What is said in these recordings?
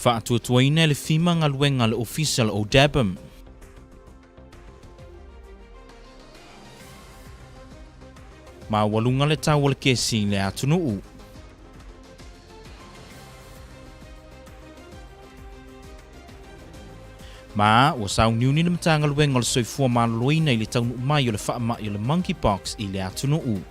Whaatuatuaina le whima ngaluenga le official o Dabam. Ma walunga le tau le kesi le atunuu. Ma o sau niuni na matanga luenga le soifua maluina i le taunu mai o le whaama i le monkeypox i le atunuu.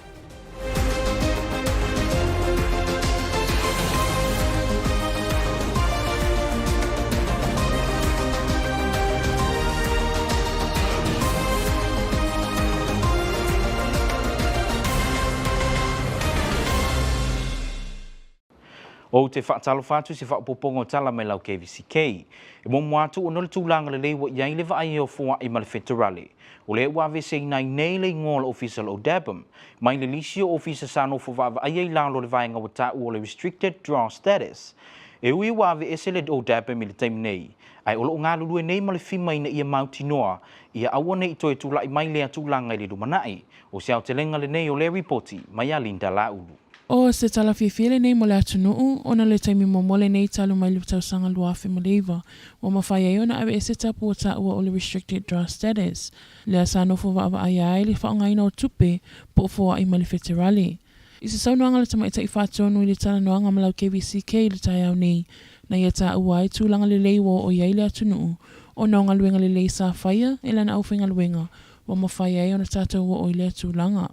O te whaatalo whātu se whaapopongo tala mai lau Kvzktv. E momo atu o nole tūlanga le lewa iai le vaai o fua i male federale. O le wawe se nai nei le ngola official o Dabam. Mai le lisi o official sano fo wawa ai lalo le vaenga wa tāu o le restricted draw status. E ui wawe ese le o Dabam i le taim nei. Ai olo ngā lulue nei male whima ina ia mauti noa. Ia awane i toe tūlai mai lea tūlanga i le rumanai. O se au te lenga le nei o le reporti mai a Linda Laulu. O se tala whiwhile nei mo le atunuu, ona le taimi mo mole nei talu mai luptau sanga luafe mo leiva. O mawhai ai ona awe ese tapu o taua o le restricted draw status. Le asano fo wa ai ai le whaongaina o tupe po fo ai mali federale. I se sau noanga le tamaita i whatonu i le tala noanga malau Kvzktv le tai au nei. Na ia taua ai tūlanga le leiwo o iai le atunuu. O naonga luenga le lei sa whaia e lana au whenga luenga. O mawhai ai ona tātou o le tūlanga.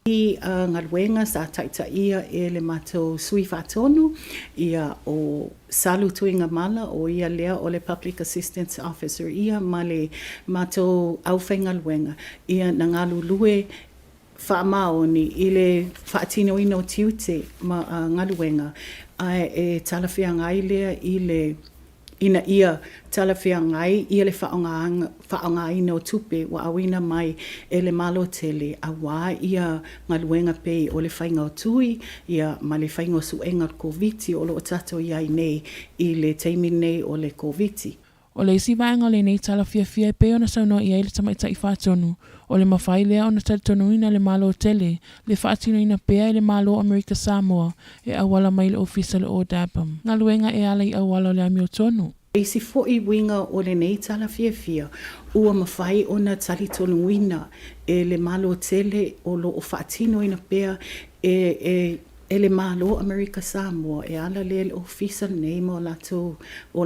I ngaluenga sa taita ia e le mato sui whatonu ia o salu tuinga mala o ia lea o le Public Assistance Officer ia ma le mato awhenga luenga ia na ngalu lue whaamaoni i le whaatino ino tiute ma ngaluenga ai e talawhia ngai lea i le ina ia talawhia ngai ia le whaonga ino tupe wa awina mai e le malo tele a wā ia ngaluenga pei o le whainga o tui ia ma le whainga o suenga koviti o lo o tato iai nei i le teimi nei o le koviti. O le isi vaenga le nei talawhia fia pe ona sauno ia le tamaita i whaatonu. O le mawhai lea ona tatonu ina le malo tele, le whaatino ina pea le malo Amerika Samoa e awala mai le official o Dabam. Ngaluenga e ala i awala le amio tonu. Isi fo'i winga o le nei tala fia ua mawhai ona tali tonu wina e le malo tele o lo o whaatino ina pea e le malo Amerika Samoa e ala le official name o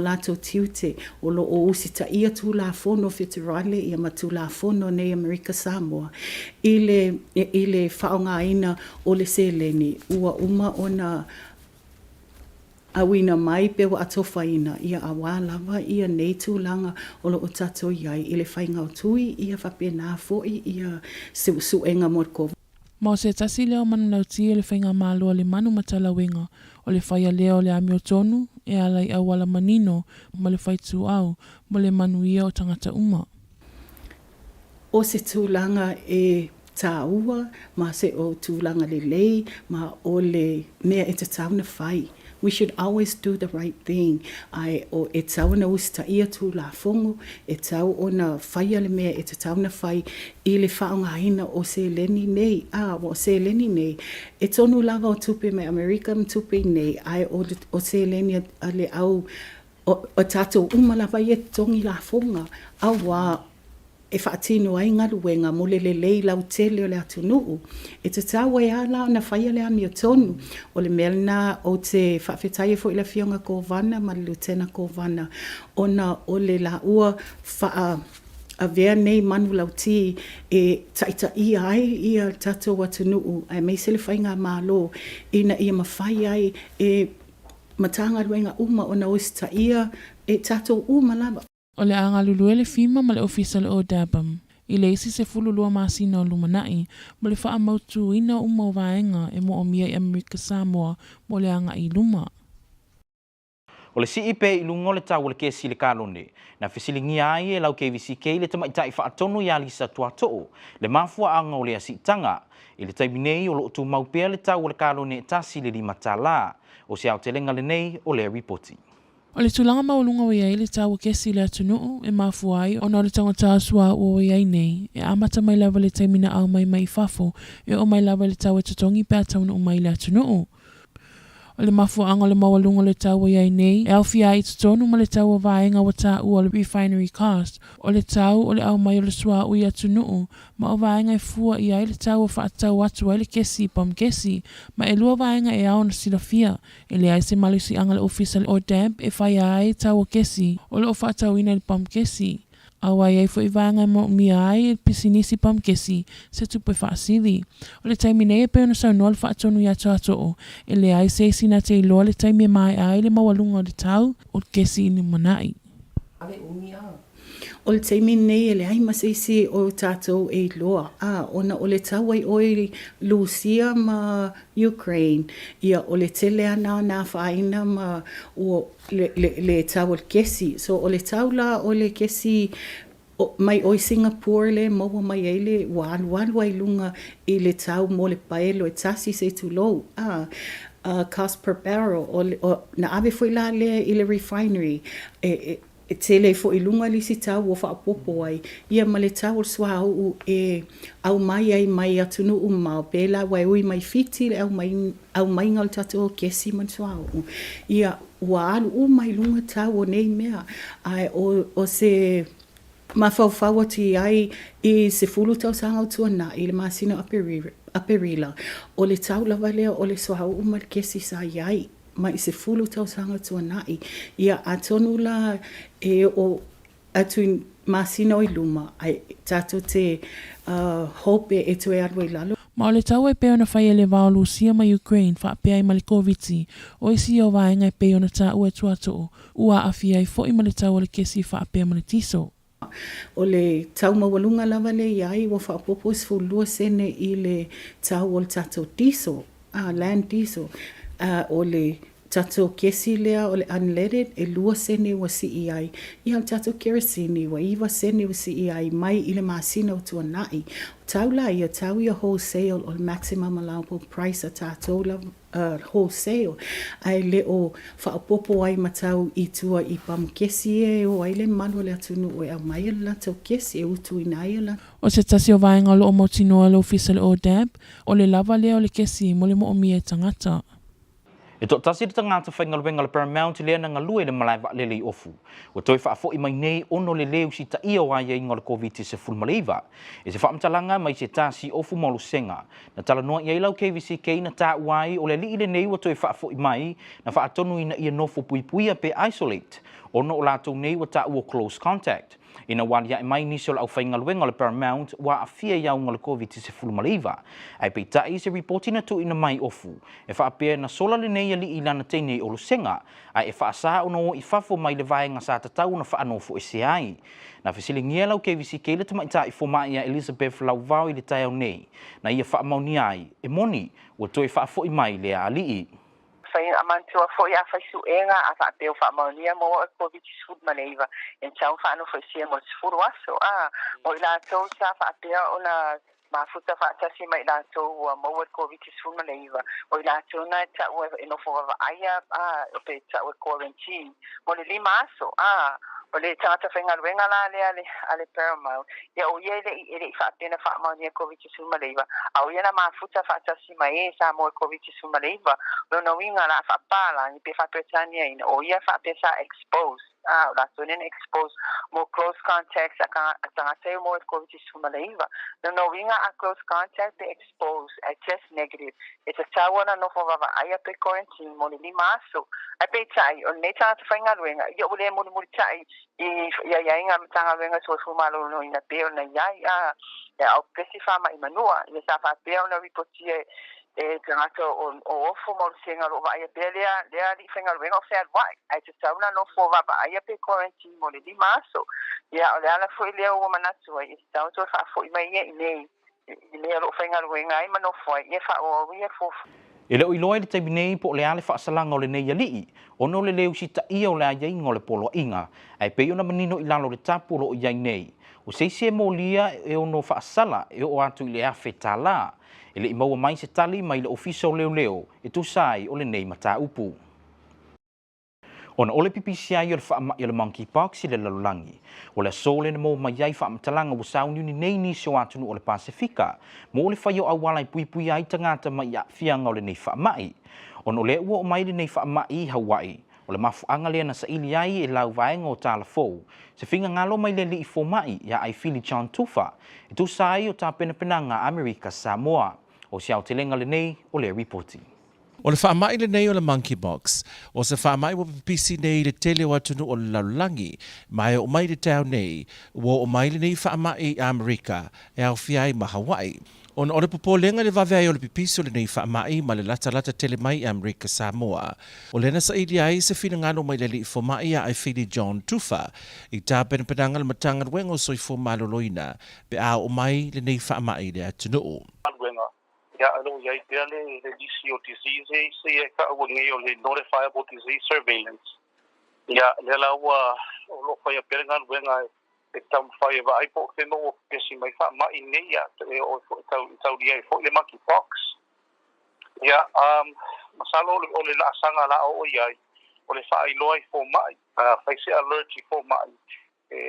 lato tiute o lo o usita ia tu la fono federale ia ma tu la fono nei Amerika Samoa i le whaonga ina o le seleni ua uma ona awina mai pe wa atofa ina ia awalawa ia nei tūlanga o lo o tato iai i le whainga o tui ia whapena fo'i ia suenga morko. Ma se tasi leo manu lauti e le whainga mālua le manu matalawenga o le whaia leo le amio tonu e alai awala manino ma le whaitu au mo le manu ia o tangata uma. O se tūlanga e tāua ma se o tūlanga le lei ma o le mea e te tauna whai. We should always do the right thing. Ai o e tau na usta ia tu la fongo, e tau o na whaia le mea e te tau na whai i le whaonga ina o se leni nei. O se leni nei. E tonu lava o tupe me Amerika tupe nei. Ai o se leni a le au o tato umalava i e tongi la fonga. Au wā e whaatino ai ngaruenga mo le lei lau tele o le atunuu. E te tau e ala na whaia le amio tonu. O le melna o te whaafetaia fo i la fionga kovana, ma le lutena kovana. Ona o le la ua a vea nei manu lau ti e taita ia ai ia tato atunuu. Ai mei se le whainga malo ina ia mawhai ai e matanga ruenga uma ona osta ia e tato uma lava. O le anga lulue le whima ma le official o Dabam. I le isi se fululua masina o lumanai, mo le wha mautu ina uma o vaenga e mo o mia i Amerika Samoa mo le anga i luma. O le CIP i lungo le tau le kesi le kalone, na whisilingi ai e lau Kvzktv le tamaitai whaatonu i alisa tuatoo, le mafua anga o le asitanga, i le taiminei o lo tu maupea le tau le kalone tasi le limatala, o se au te lenga le nei o le reporti. O le tulanga maulunga o iai le tau kesi le atunuu e mafuai o na le tangata asua o iai nei e amata mai lava le taimina au mai mai fafo e o mai lava le tau e tutongi pētauna o mai le atunuu. o le mafuanga le mawalunga le tau iai nei, e au fia i tonu ma le tau vaenga wa ta ua le refinery cost, o le tau o le au mai o le sua ui atunuu, ma o vaenga e fua iai le tau o whaatau atu ai le kesi pam kesi, ma e lua vaenga e au na silafia, e le ai se malisi anga le ofisa o damp e whai ai tau o kesi, o le o whaatau ina le pam kesi. Awa iai fo i vanga mo mia ai e pisinisi pam kesi se tupe whaasili. O le taimi nei e peo na sau noa le whaatonu i ato ato o, e le ai se sina te iloa le taimi e mai ai le mawalunga o le tau o le kesi ni manai. Ave umi au. O le taimi nei e le ai masisi o tātou e loa. Ona o le tau ai oi Lucia ma Ukraine. Ia o le tele ana nā whaina ma o le tau o le kesi. So o le tau la o le kesi mai oi Singapore le maua mai ele walu ai lunga i le tau mo le paelo e tasi se tulou. Cost per barrel o na ave foi la le i le refinery e tele fo i lunga lisi tau o whaapopo ai. Ia ma le tau o swa au au mai ai mai atunu umau. Pela wai ui mai fiti le au mai ngal tatu o kesi man swa au. Ia walu mai lunga tau o nei mea. Ai o se mawhauwhau ati ai i se fulu tau sanga o tuana i le masina aperila. O le tau lava lea o le swa au umar kesi sa iai. Ma i se fulu tau sanga tuanai. Ia atonu la e o atu masina o i luma. Ai tato te hope e tu e arwa i lalo. Ma o le tau e peo na whai e le vao Lucia ma Ukraine wha pea i ma le Kvzktv. O isi o vaenga e peo na ta ua tuato. Ua awhia i fo i ma le tau o le kesi wha pea ma le tiso. O le tau mawalunga lava le iai wa whaapopo se fulua sene i le tau o le tato tiso. Land diesel. O le tato kesi lea o le unleaded e lua sene wa CEI. Ia le tato kerosene wa iwa sene wa CEI mai i le masina o tuanai. Tau la ia tau ia wholesale o le maximum allowable price a tato la wholesale. Ai le o whaapopo ai matau i tua i pam kesi e o ai le manu le atunu o e au mai la tau kesi e utu i nai la. O se tasi o vaenga lo o motinoa lo official o damp, o le lava lea o le kesi mo le mo o mia tangata. E to tasi te ngata whaingaluenga le Paramount lea na ngalue le malai wa lele ofu. O toi whaafo i mai nei ono le leo si ta ia o aia inga le COVID se fulmaleiva. E se whaamtalanga mai se tasi ofu molu senga. Na tala noa i eilau KVCK na tā uai o le li le nei o toi whaafo i mai na whaatonu ina ia nofo puipuia pe isolate. Ono o lato nei o tā ua close contact. Ina wali ia mai nisi o lau whaingaluenga le Paramount wa a fia iau ngale COVID se fulmaleiva. Ai peita i se reportina tu ina mai ofu. E whaapea na sola le nei ali i lana teine o lusenga. Ai e whaasa ono i whafo mai le vaenga sa tatau na whaanofo e se ai. Na whisilingia lau KVCK le tamaita i foma ia Elizabeth lau vau i le tai au nei. Na ia whaamauni ai. E moni, ua toi whaafo i mai le a alii. Fai amantua foi a fai suenga a fa teu fa mania mo e COVID food maneva então fa no foi sia mo furu aso o la to sa fa teu ona ma futa fa tasi mai la to mo e COVID food maneva o la to na ta o no fo va aya o pe ta o quarantine mo le maso o le tata whenga ruenga la ale Paramount. Ia o ia ele i whaapena whaamania COVID sumaleiva. A o ia na mafuta whaatasi mai sa mo COVID sumaleiva. Lono winga la whaapala i pe whaapetania ina. O ia whaapesa expose. O la tunen expose mo close contacts a tangate mo COVID sumaleiva. Lono winga a close contact pe expose a test negative. It's a tawana no fo vava aia pe quarantine mo le maso. A pe tai o ne tata whenga ruenga. Ia o le mo tai ia inga tanga venga so fumalo no ina peo na ia o pesi fama i manua ia sa fa peo na ripotie e tangato o ofo mo senga ro vai pe le li fenga venga o fair vai ai te tauna no fo va vai pe quarantine mo le di maso ia o le ala foi le o manatu ai sta o fa foi mai ia nei le ro fenga venga ai mano foi ia fa o ia fo E leo iloa le taibi nei po le ale whaasalanga o le nei alii. Ono le leo si ta ia o le aia ingo le polo inga. Ai pe ona manino i lalo le tapu o iai nei. O seisi e mo lia e ono whaasala e o atu i le awhi tā la. E le i maua mai se tali mai le ofisa o leo leo. E tu sai o le nei mata upu. Ona ole PPCI o le whaama i le monkeypox i le lalolangi. O le sole na mo mai ai whaamatalaga wa sauni ni nei nisi o atunu o le Pasifika. Mo le whai o awala i pui ai tangata mai a fianga o le nei whaamai. Ona ole ua o mai le nei whaamai i Hawaii. O le mafuanga lea na sa ili ai e lau vaenga o tala fou. Se finga ngalo mai le li i fomai ia ai fili John Tufa. E tu sai o ta penapenanga Amerika Samoa. O siau te lenga le nei o le reporti. O le whaamai le nei o le monkey box, o se whaamai wa pisi nei le tele o atunu o le laulangi, mai o mai le tau nei, o mai le nei whaamai Amerika, e au fiai ma Hawaii. O le popolenga le vavea o le pipisi o le nei whaamai ma le lata tele mai Amerika Samoa. O le nasa ili ai se whina ngano mai le li i fomai a ai whini John Tufa, i tā penapedanga le matanga wengo soi fo maloloina, pe a o mai le nei whaamai le atunu. Ya alo ya le DCO disease se ka o ngi o le notifiable disease surveillance ya le la wa lo fa ya perengan wenga e tam fa ya vai po ke no ke si mai fa ma in ya o tau dia fo le monkeypox ya masalo o le la sanga la o ya o le fa i loi fo mai fa se allergic fo mai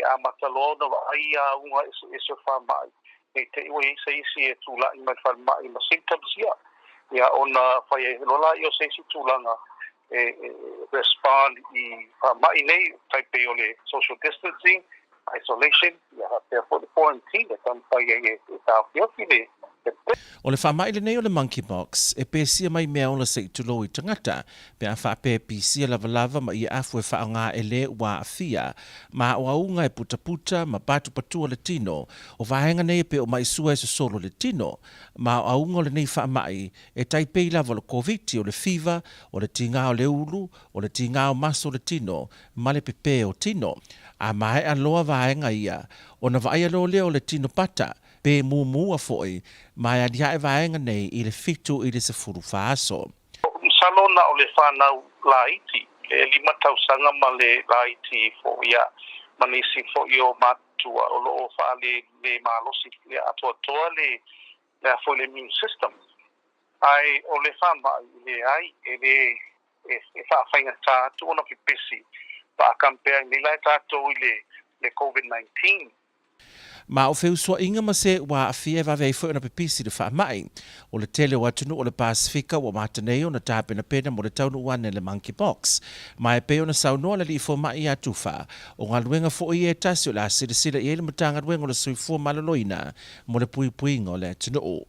a matalo no ai a un eso fa mai te iwe se isi e tula i mai whalma i ma symptoms ia ona whai e lola i o se isi tūlanga respond i whalma i nei taipe o le social distancing, isolation, ia hapea for the quarantine e tam whai e tau whioki le. O le whaamai le nei o le monkey box, e pēsia mai mea ola se i tulo i tangata, pe a whaapea pēsia lava ma i afu e whaonga e le wa awhia, ma o aunga e puta ma patu patua le tino, o vahenga nei pe o mai sua e so solo le tino, ma o aunga o le nei whaamai, e taipei lava le COVID o le fever, o le tinga o le ulu, o le tinga o maso le tino, ma le pepe o tino. A mai a loa vahenga ia, o na vai alo leo le tino pata, pe mua foi, mai a dia e vaenga nei i le fitu i le se furu whaaso. Salona o le whanau laiti, e lima tausanga ma le laiti fo ia, manisi fo i o matua o loo wha le malosi le atoa le a fo le immune system. Ai o le whama le ai, e whaawhainga tātu ona pipisi, pa akampea ni lai tātou i le COVID-19. Ma o feu sua inga ma se wa afia va vei fo na pepisi de fa mai o le tele wa tunu o le Pasifika wa mataneo na tape na pena mo le taunu wane le monkey box ma e peo na saunoa le li fo mai a tufa o ngaluenga fo i e tasi o la sila i ele matanga luenga o le sui fo maloloina mo le pui ngo le tunu o.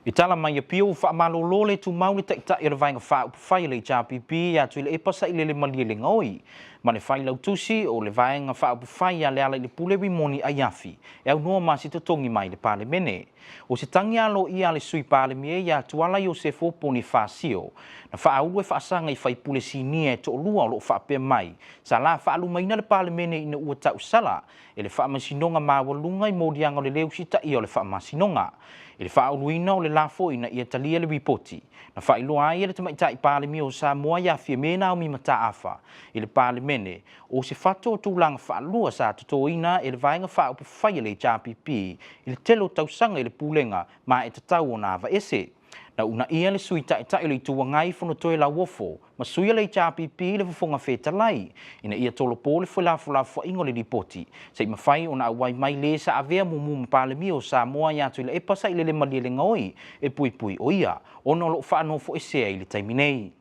I tala mai a pio wha malolo le tu mauni ta i le vainga wha upawhai le JPP a tui le epasa i le malia le ngoi. Ma le whai lau tusi o le vainga wha upawhai a le ala i le pule moni a iafi. E au noa ma si totongi mai le pale mene. O se tangi alo i a le sui pale mie ia tuala i o se fōponi whaasio. Na wha aulu e whaasanga i whai pule sinia e to lua o lo wha pe mai. Sa la wha alu maina le pale mene ina ua tau sala. E le wha masinonga ma walunga i modianga o le leu sita i o le wha masinonga. I le whaoluina o le lafo ina ia talia le ripoti. Na whailua ai le tamaitai pale mi o Samoa ia fia mena o mi mata afa. I le pale mene o se fato o tūlanga whaalua sa tutoina i le vaenga whaupu whai le JPP i le telo tausanga i le pulenga ma e tatau o nava ese. Na una ia le sui tai le tua ngai fono toe la wofo, ma sui le JPP le fofonga fetalai. Ina ia tolo po le fulafulafo ingo le ripoti. Sei mawhai ona awai mai le sa avea mumu mpale mi o Samoa ia tui le epasa i le malia le ngoi e pui o ia. Ono lo whaanofo e sea i le taiminei.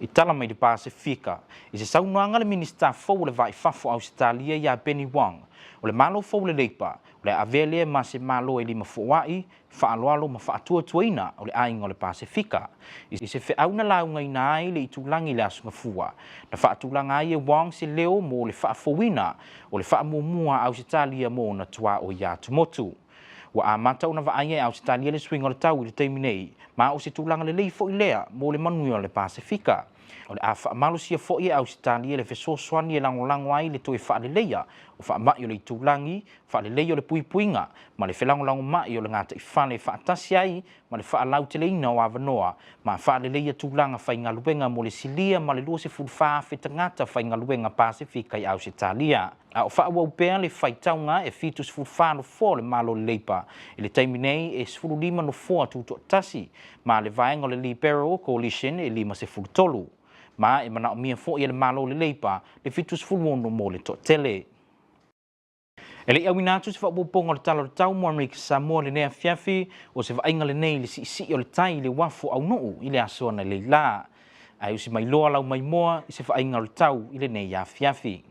I tala mai de Pasifika, i se saunoanga le minista fau le vai fafo Australia ia Penny Wong. O le malo fau le leipa, o le avele ma se malo e lima fuai, whaaloalo ma whaatuatuaina o le ainga o le Pasifika. I se whiauna launga ina ai le itulangi le asunga fua. Na whaatulanga ai e Wong se leo mo le whaafowina o le whaamumua Australia mo na tua o ia tumotu. Wa amata una vaai e Australia le swing o le tau i le teiminei, ma o se tūlanga le lei fo i lea mo le manui o le Pasifika. O le a whaamalusia fo i Australia le fesoswani e langolango ai le toe wha le leia, o wha mai o le tūlangi, wha le leia o le puipuinga, ma le whelangolango mai o le ngata i whane whaatasi ai, ma le wha lau te leina o awanoa, ma wha le leia tūlanga whai ngaluenga mo le silia, ma le lua se fulwha wheta ngata whai ngaluenga Pasifika i Australia. A o wha upea le whai taunga e fitus fulwha no fo le malo le leipa, e le taiminei e sfuru lima no fo atu tasi, ma le vaenga o le Liberal Coalition e lima se fultolu. ma e mana o mia fo i le malo le leipa le fitus fulwono mo le tele. Ele ia winatu se whaapoponga le talo le tau mo Amerika Samoa le nea fiafi o se whainga le nei le si o le tai le wafo au nuu i le asoana le la. Ai usi mai loa lau mai moa i se whainga le tau i le nei a fiafi.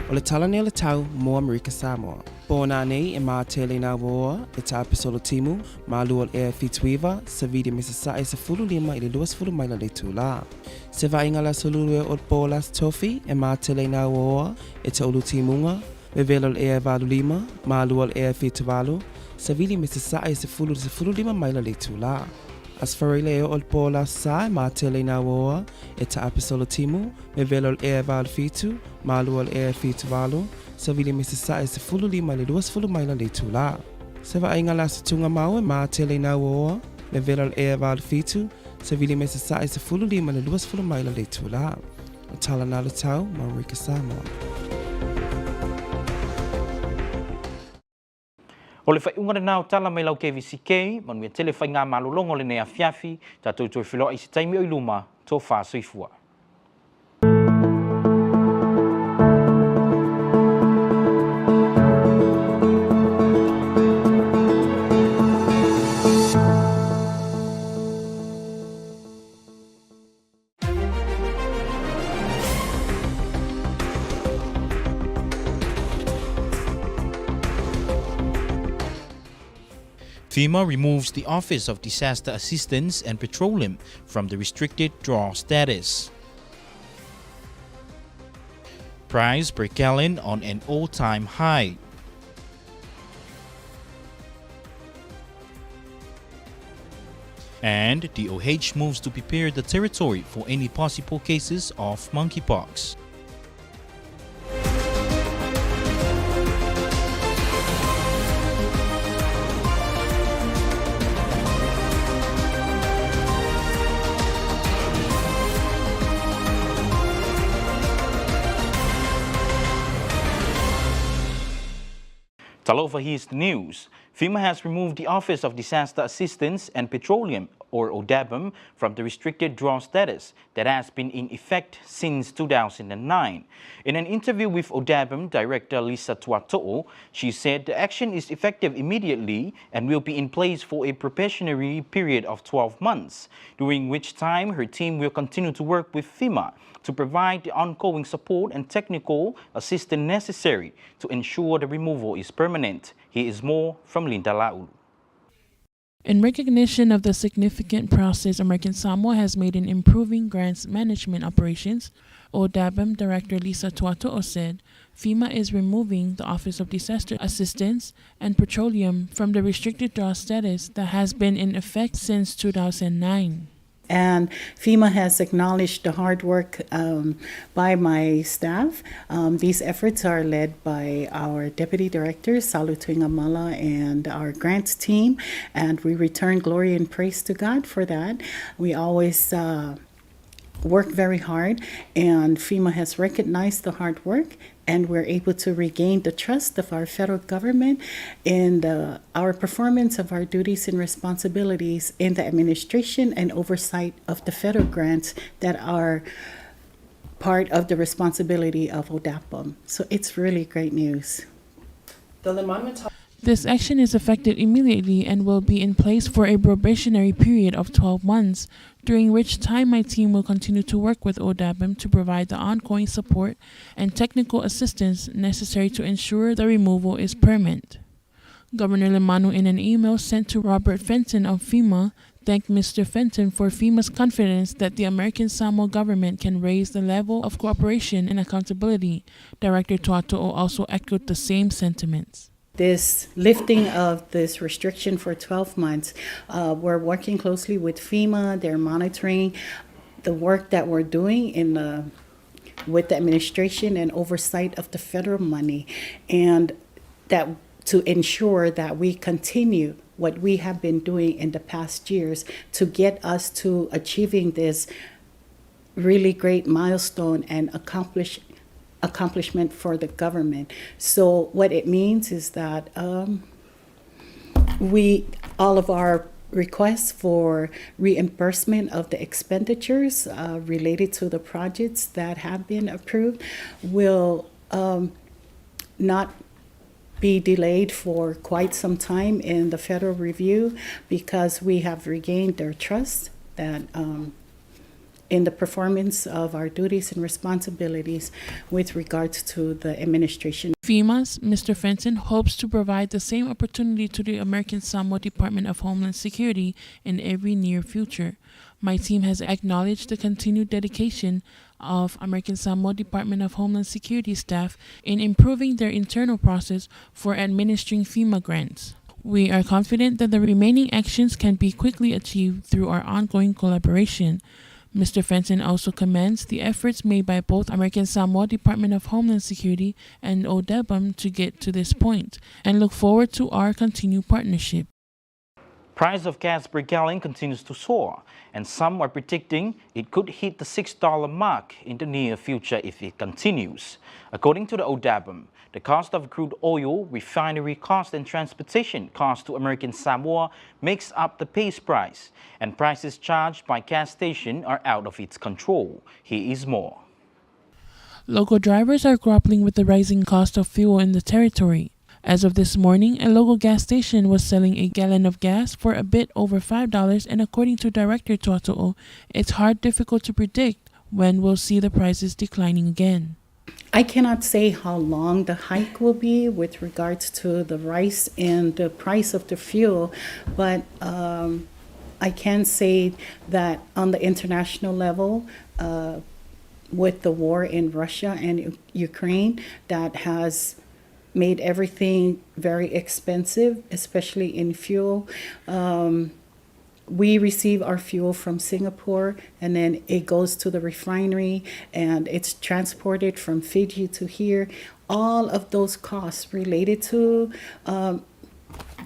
O le tala nei le tau mo Amerika Samoa. Bona nei e mā tele nā woa e ta episolo timu, mā lua le Kvzktv, sa vidi me sa e sa fulu lima i le luas fulu maila le tūla. Se vainga la solulu e o bolas tofi e mā tele nā woa e ta ulu timunga, me velo le valu lima, mā lua le Kvzktv, sa vidi me sa e sa fulu lima maila le tūla. As far le o bola sa mā tele nā woa e ta episolo timu, me velo le valu fitu, mā lua le Kvzktv, sa vili me sa e se fulu lima le luas fulu maila le tūla. Se vainga la sa tunga mau e mā tele nā woa, me vela le valu fitu, sa vili me sa e se fulu lima le luas fulu maila le tūla. O tala nā le tau, ma Amerika Samoa. O le whaiunga le nao tala mai lau KVCK, manu e tele whainga malolongo le nea fiafi, tātou toi whiloa i se taimi o iluma, tō wha soifua. FEMA removes the Office of Disaster Assistance and Petroleum from the restricted draw status. Price per gallon on an all-time high. And DOH moves to prepare the territory for any possible cases of monkeypox. Talova, here's the news. FEMA has removed the Office of Disaster Assistance and Petroleum, or ODABM, from the restricted draw status that has been in effect since 2009. In an interview with ODABM Director Lisa Tuato'o, she said the action is effective immediately and will be in place for a probationary period of 12 months, during which time her team will continue to work with FEMA to provide the ongoing support and technical assistance necessary to ensure the removal is permanent. Here is more from Linda Laulu. In recognition of the significant progress American Samoa has made in improving grants management operations, ODABM Director Lisa Tuato'o said FEMA is removing the Office of Disaster Assistance and Petroleum from the restricted draw status that has been in effect since 2009. And FEMA has acknowledged the hard work by my staff. These efforts are led by our Deputy Director, Salu Tuingamala, and our grants team, and we return glory and praise to God for that. We always work very hard, and FEMA has recognized the hard work, and we're able to regain the trust of our federal government in our performance of our duties and responsibilities in the administration and oversight of the federal grants that are part of the responsibility of ODABM. So it's really great news. This action is effective immediately and will be in place for a probationary period of 12 months, during which time my team will continue to work with ODABM to provide the ongoing support and technical assistance necessary to ensure the removal is permanent. Governor Lemanu, in an email sent to Robert Fenton of FEMA, thanked Mr. Fenton for FEMA's confidence that the American Samoa government can raise the level of cooperation and accountability. Director Tuato'o also echoed the same sentiments. This lifting of this restriction for 12 months, we're working closely with FEMA. They're monitoring the work that we're doing with the administration and oversight of the federal money, and that to ensure that we continue what we have been doing in the past years to get us to achieving this really great milestone and accomplishment for the government. So what it means is that all of our requests for reimbursement of the expenditures related to the projects that have been approved will not be delayed for quite some time in the federal review, because we have regained their trust that in the performance of our duties and responsibilities with regards to the administration. FEMA's Mr. Fenton hopes to provide the same opportunity to the American Samoa Department of Homeland Security in every near future. My team has acknowledged the continued dedication of American Samoa Department of Homeland Security staff in improving their internal process for administering FEMA grants. We are confident that the remaining actions can be quickly achieved through our ongoing collaboration. Mr. Fenton also commends the efforts made by both American Samoa Department of Homeland Security and ODEBM to get to this point, and look forward to our continued partnership. Price of gas per gallon continues to soar, and some are predicting it could hit the $6 mark in the near future if it continues. According to the ODEBM, the cost of crude oil, refinery cost, and transportation cost to American Samoa makes up the base price, and prices charged by gas stations are out of its control. Here is more. Local drivers are grappling with the rising cost of fuel in the territory. As of this morning, a local gas station was selling a gallon of gas for a bit over $5, and according to Director Tuato'o, it's difficult to predict when we'll see the prices declining again. I cannot say how long the hike will be with regards to the rise in the price of the fuel, but I can say that on the international level, with the war in Russia and Ukraine, that has made everything very expensive, especially in fuel. We receive our fuel from Singapore, and then it goes to the refinery, and it's transported from Fiji to here. All of those costs related to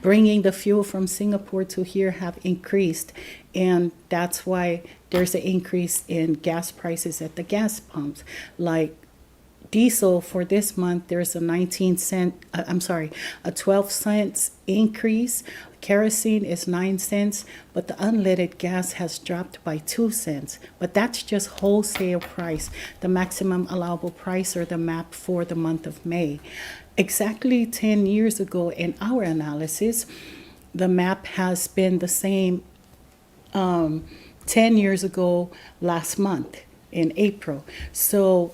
bringing the fuel from Singapore to here have increased, and that's why there's an increase in gas prices at the gas pumps. Like diesel for this month, there's a 12 cents increase. Kerosene is 9 cents, but the unleaded gas has dropped by 2 cents. But that's just wholesale price, the maximum allowable price, or the MAP for the month of May. Exactly 10 years ago in our analysis, the MAP has been the same 10 years ago last month in April. So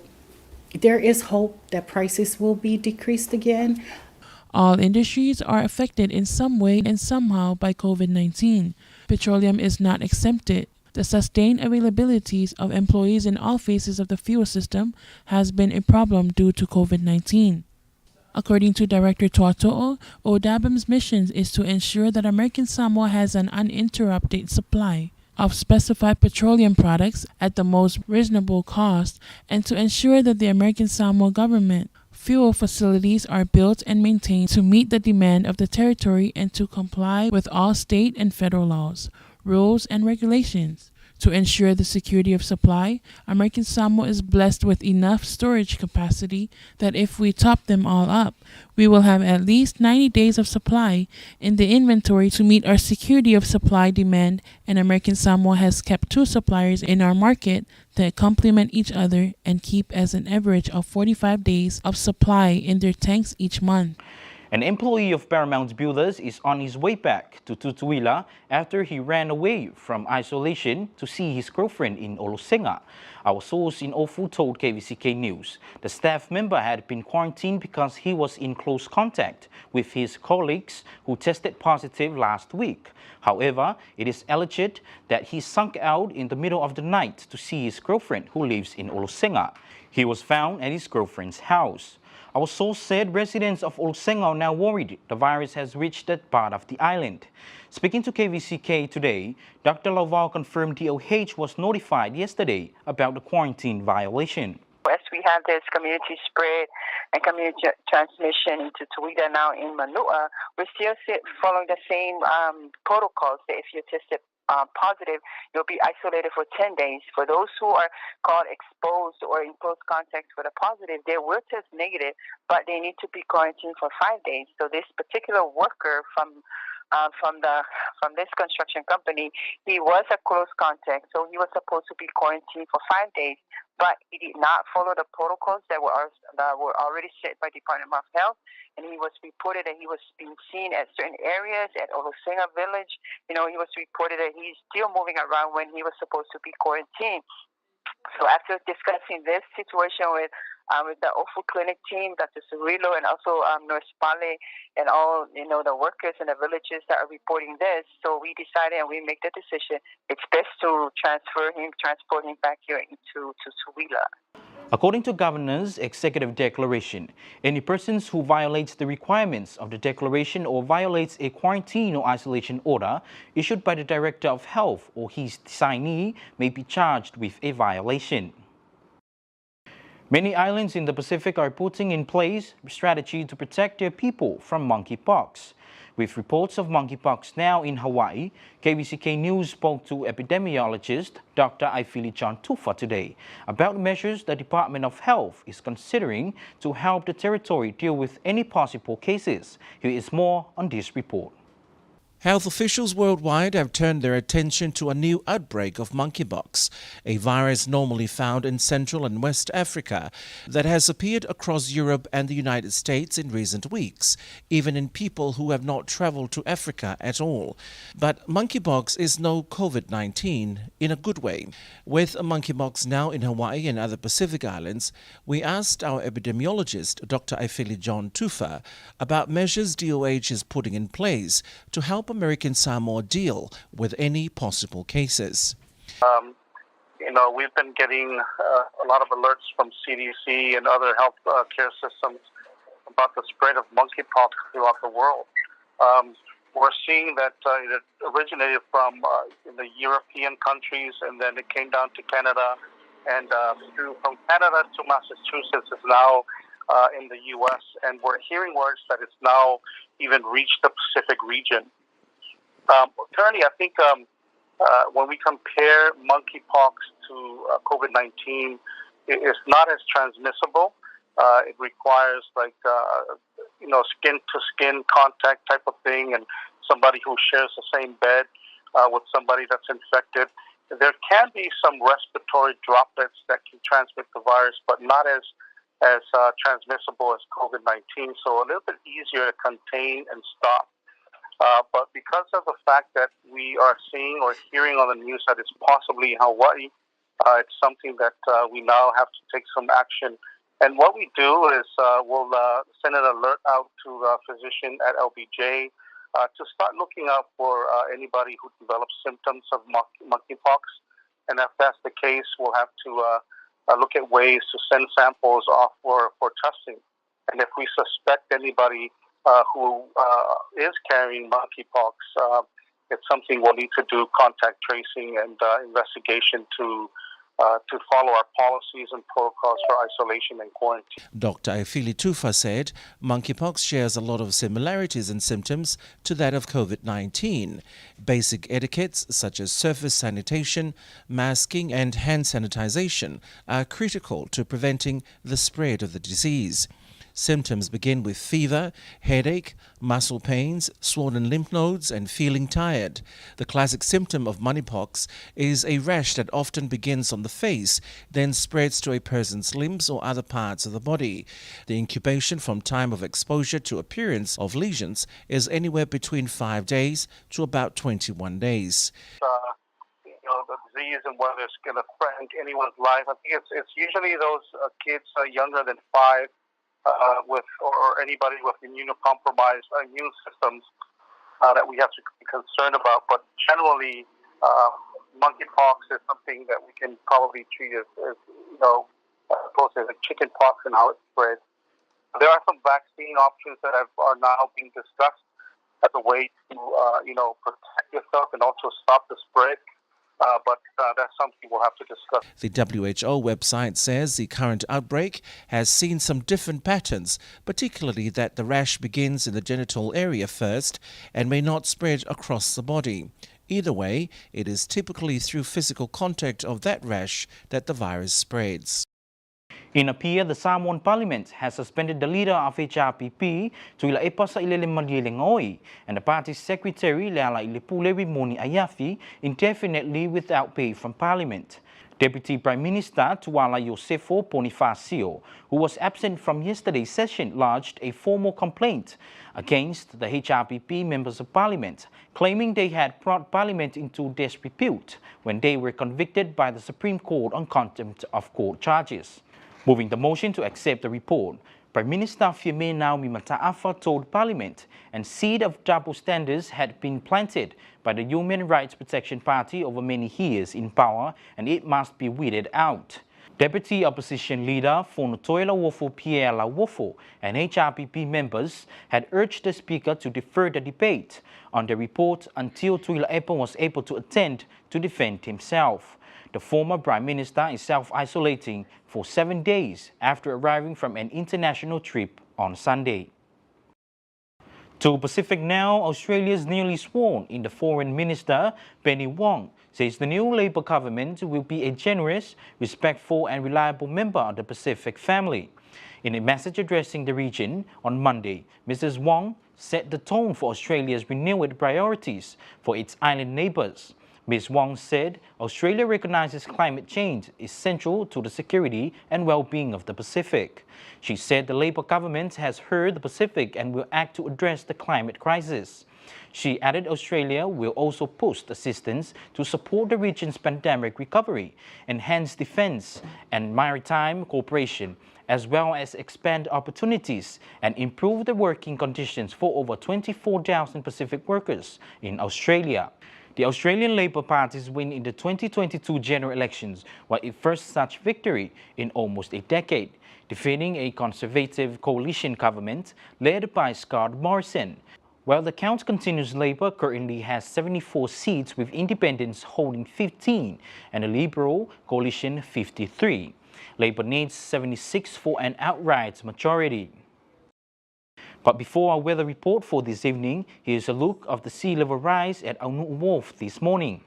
there is hope that prices will be decreased again. All industries are affected in some way and somehow by COVID-19. Petroleum is not exempted. The sustained availabilities of employees in all phases of the fuel system has been a problem due to COVID-19. According to Director Tuato'o, ODEBM's mission is to ensure that American Samoa has an uninterrupted supply of specified petroleum products at the most reasonable cost, and to ensure that the American Samoa government fuel facilities are built and maintained to meet the demand of the territory and to comply with all state and federal laws, rules, and regulations. To ensure the security of supply, American Samoa is blessed with enough storage capacity that if we top them all up, we will have at least 90 days of supply in the inventory to meet our security of supply demand, and American Samoa has kept 2 suppliers in our market that complement each other and keep as an average of 45 days of supply in their tanks each month. An employee of Paramount Builders is on his way back to Tutuila after he ran away from isolation to see his girlfriend in Olosenga. Our source in Ofu told KVCK News the staff member had been quarantined because he was in close contact with his colleagues who tested positive last week. However, it is alleged that he sunk out in the middle of the night to see his girlfriend who lives in Olosenga. He was found at his girlfriend's house. Our source said residents of Olosenga are now worried the virus has reached that part of the island. Speaking to KVCK today, Dr. Laval confirmed DOH was notified yesterday about the quarantine violation. As we have this community spread and community transmission into Tuida now in Manua, we're still following the same protocols that if you're tested positive, you'll be isolated for 10 days. For those who are called exposed or in close contact with a positive, they will test negative, but they need to be quarantined for 5 days. So this particular worker from from this construction company. He was a close contact, so he was supposed to be quarantined for 5 days, but he did not follow the protocols that were already set by Department of Health, and he was reported that he was being seen at certain areas at Olosinga Village. He was reported that he's still moving around when he was supposed to be quarantined. So after discussing this situation with the OFU clinic team, Dr. Cirillo, and also Nurse Pale, and all the workers in the villages that are reporting this, so we decided and we make the decision it's best to transport him back here to Suwila. According to Governor's executive declaration, any persons who violates the requirements of the declaration or violates a quarantine or isolation order issued by the Director of Health or his designee may be charged with a violation. Many islands in the Pacific are putting in place a strategy to protect their people from monkeypox. With reports of monkeypox now in Hawaii, KVCK News spoke to epidemiologist Dr. Ifili John Tufa today about measures the Department of Health is considering to help the territory deal with any possible cases. Here is more on this report. Health officials worldwide have turned their attention to a new outbreak of monkeypox, a virus normally found in Central and West Africa that has appeared across Europe and the United States in recent weeks, even in people who have not traveled to Africa at all. But monkeypox is no COVID-19 in a good way. With monkeypox now in Hawaii and other Pacific islands, we asked our epidemiologist, Dr. Ifili John Tufa, about measures DOH is putting in place to help American Samoa deal with any possible cases. We've been getting a lot of alerts from CDC and other health care systems about the spread of monkeypox throughout the world. We're seeing that it originated from in the European countries, and then it came down to Canada, and from Canada to Massachusetts is now in the U.S., and we're hearing words that it's now even reached the Pacific region. Currently, I think when we compare monkeypox to COVID-19, it's not as transmissible. It requires skin-to-skin contact type of thing, and somebody who shares the same bed with somebody that's infected. There can be some respiratory droplets that can transmit the virus, but not as transmissible as COVID-19. So a little bit easier to contain and stop. But because of the fact that we are seeing or hearing on the news that it's possibly in Hawaii, it's something that we now have to take some action. And what we do is we'll send an alert out to the physician at LBJ to start looking out for anybody who develops symptoms of monkeypox. And if that's the case, we'll have to look at ways to send samples off for testing. And if we suspect anybody who is carrying monkeypox, it's something we'll need to do contact tracing and investigation to follow our policies and protocols for isolation and quarantine. Dr. Ifili Tufa said monkeypox shares a lot of similarities in symptoms to that of COVID-19. Basic etiquettes such as surface sanitation, masking and hand sanitization are critical to preventing the spread of the disease. Symptoms begin with fever, headache, muscle pains, swollen lymph nodes, and feeling tired. The classic symptom of monkeypox is a rash that often begins on the face, then spreads to a person's limbs or other parts of the body. The incubation from time of exposure to appearance of lesions is anywhere between 5 days to about 21 days. The disease and whether it's going to threaten anyone's life, I think it's usually those kids younger than 5. Or anybody with immunocompromised immune systems that we have to be concerned about. But generally, monkeypox is something that we can probably treat as opposed to chicken pox and how it spreads. There are some vaccine options that are now being discussed as a way to protect yourself and also stop the spread. But that's something we'll have to discuss. The WHO website says the current outbreak has seen some different patterns, particularly that the rash begins in the genital area first and may not spread across the body. Either way, it is typically through physical contact of that rash that the virus spreads. In a peer, the Samoan Parliament has suspended the leader of HRPP, Tuila Epa sa ilalim Malielengoi, and the party's secretary, Leala Ilepulewi Moni Ayafi, indefinitely without pay from Parliament. Deputy Prime Minister Tuala Josefo Bonifacio, who was absent from yesterday's session, lodged a formal complaint against the HRPP members of Parliament, claiming they had brought Parliament into disrepute when they were convicted by the Supreme Court on contempt of court charges. Moving the motion to accept the report, Prime Minister Fiame Naomi Mataafa told Parliament and seed of double standards had been planted by the Human Rights Protection Party over many years in power and it must be weeded out. Deputy Opposition Leader Fonotoila Wofo Pierre Lawofo and HRPP members had urged the Speaker to defer the debate on the report until Tuila Epa was able to attend to defend himself. The former Prime Minister is self-isolating for 7 days after arriving from an international trip on Sunday. To Pacific now, Australia's newly sworn in the Foreign Minister, Penny Wong, says the new Labour government will be a generous, respectful and reliable member of the Pacific family. In a message addressing the region on Monday, Mrs. Wong set the tone for Australia's renewed priorities for its island neighbours. Ms. Wong said Australia recognizes climate change is central to the security and well-being of the Pacific. She said the Labour government has heard the Pacific and will act to address the climate crisis. She added Australia will also post assistance to support the region's pandemic recovery, enhance defence and maritime cooperation, as well as expand opportunities and improve the working conditions for over 24,000 Pacific workers in Australia. The Australian Labor Party's win in the 2022 general elections was its first such victory in almost a decade, defeating a conservative coalition government led by Scott Morrison. While the count continues, Labor currently has 74 seats with independents holding 15 and the Liberal coalition 53. Labor needs 76 for an outright majority. But before our weather report for this evening, here's a look of the sea level rise at Aunu Wharf this morning.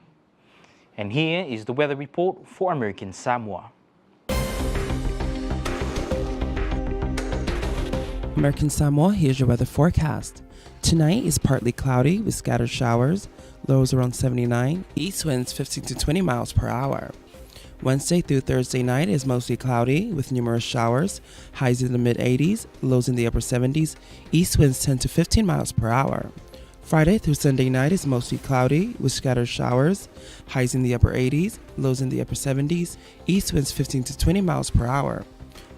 And here is the weather report for American Samoa. American Samoa, here's your weather forecast. Tonight is partly cloudy with scattered showers, lows around 79, east winds 15 to 20 miles per hour. Wednesday through Thursday night is mostly cloudy with numerous showers, highs in the mid-80s, lows in the upper 70s, east winds 10 to 15 miles per hour. Friday through Sunday night is mostly cloudy with scattered showers, highs in the upper 80s, lows in the upper 70s, east winds 15 to 20 miles per hour.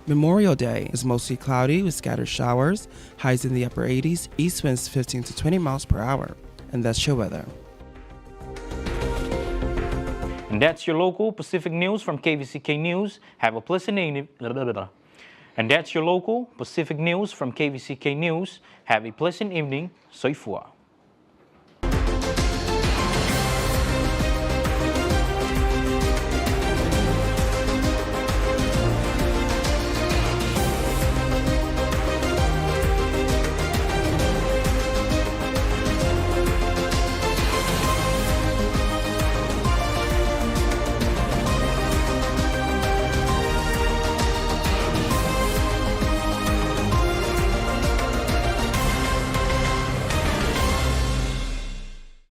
Memorial Day is mostly cloudy with scattered showers, highs in the upper 80s, east winds 15 to 20 miles per hour. And that's your weather. And that's your local Pacific news from KVCK News. Have a pleasant evening. And that's your local Pacific news from KVCK News. Have a pleasant evening. Soifua.